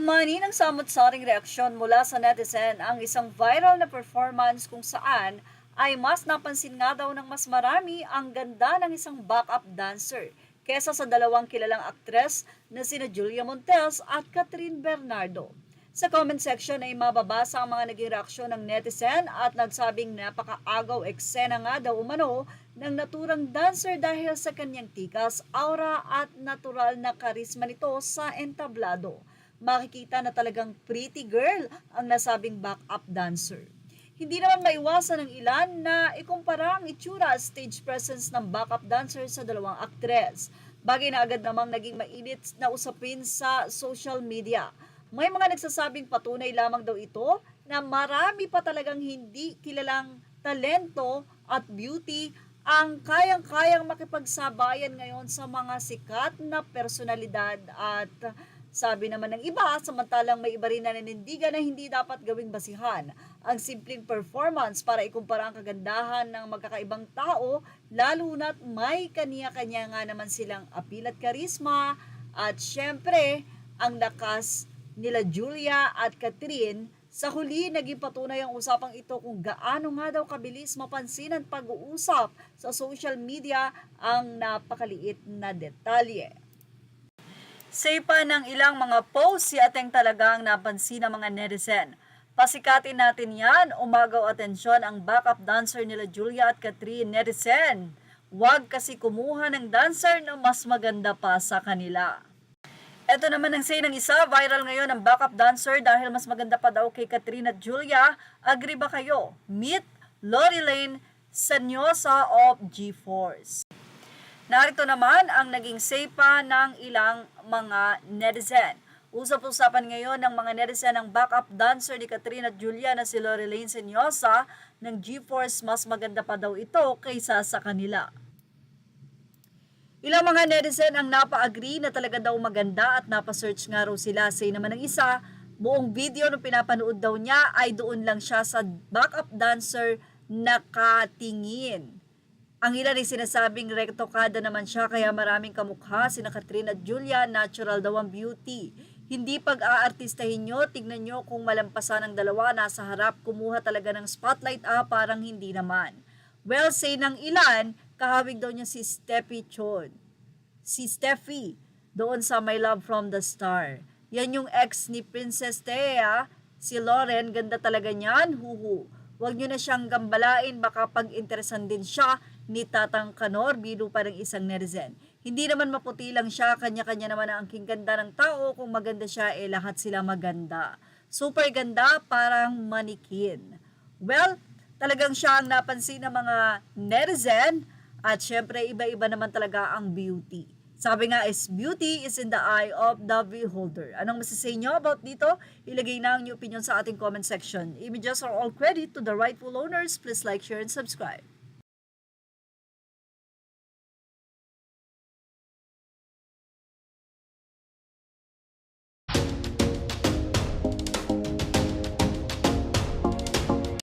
Mani ng samot-saring reaksyon mula sa netizen ang isang viral na performance kung saan ay mas napansin nga daw ng mas marami ang ganda ng isang backup dancer kesa sa dalawang kilalang aktres na sina Julia Montes at Catherine Bernardo. Sa comment section ay mababasa ang mga naging reaksyon ng netizen at nagsabing napakaagaw eksena nga daw umano ng naturang dancer dahil sa kanyang tikas, aura at natural na karisma nito sa entablado. Makikita na talagang pretty girl ang nasabing backup dancer. Hindi naman maiwasan ng ilan na ikumpara ang itsura at stage presence ng backup dancer sa dalawang aktres. Bagay na agad namang naging mainit na usapin sa social media. May mga nagsasabing patunay lamang daw ito na marami pa talagang hindi kilalang talento at beauty ang kayang-kayang makipagsabayan ngayon sa mga sikat na personalidad at sabi naman ng iba, samantalang may iba rin na nanindigan na hindi dapat gawing basihan ang simpleng performance para ikumpara ang kagandahan ng magkakaibang tao, lalo na't may kanya-kanya nga naman silang appeal at karisma at syempre ang lakas nila Julia at Catherine. Sa huli, naging patunay ang usapang ito kung gaano nga daw kabilis mapansin at pag-uusap sa social media ang napakaliit na detalye. Sa iba ng ilang mga posts, si Ateng talagang napansin ng mga netizen. Pasikatin natin yan, umagaw atensyon ang backup dancer nila Julia at Catherine. Netizen, wag kasi kumuha ng dancer na mas maganda pa sa kanila. Ito naman ang say ng isa, viral ngayon ang backup dancer dahil mas maganda pa daw kay Catherine at Julia. Agree ba kayo? Meet Lorilane Sanyosa of G-Force. Narito naman ang naging say pa ng ilang mga netizen. Usap-usapan ngayon ng mga netizen ang backup dancer ni Catherine at Julia na si Lorilane Sanyosa ng G-Force. Mas maganda pa daw ito kaysa sa kanila. Ilang mga netizen ang napa-agree na talaga daw maganda at napa-search nga raw sila. Say naman ng isa, buong video na pinapanood daw niya ay doon lang siya sa backup dancer nakatingin. Ang ilan ay sinasabing rektokada naman siya kaya maraming kamukha sina Catherine at Julia, natural daw ang beauty. Hindi pag-aartistahin nyo, tignan nyo kung malampasan ang dalawa nasa harap, kumuha talaga ng spotlight parang hindi naman. Well, say ng ilan, kahawig daw niya si Steffi, doon sa My Love from the Star. Yan yung ex ni Princess Thea, si Lauren, ganda talaga niyan, huhu. Huwag nyo na siyang gambalain, baka pag-interesan din siya ni Tatang Kanor, biro pa ng isang netizen. Hindi naman maputi lang siya, kanya-kanya naman ang angking ganda ng tao, kung maganda siya, lahat sila maganda. Super ganda, parang manikin. Well, talagang siya ang napansin ng mga netizen, at syempre iba-iba naman talaga ang beauty. Sabi nga is, beauty is in the eye of the beholder. Anong masasay nyo about dito? Ilagay na ang inyong opinion sa ating comment section. Images are all credit to the rightful owners. Please like, share, and subscribe.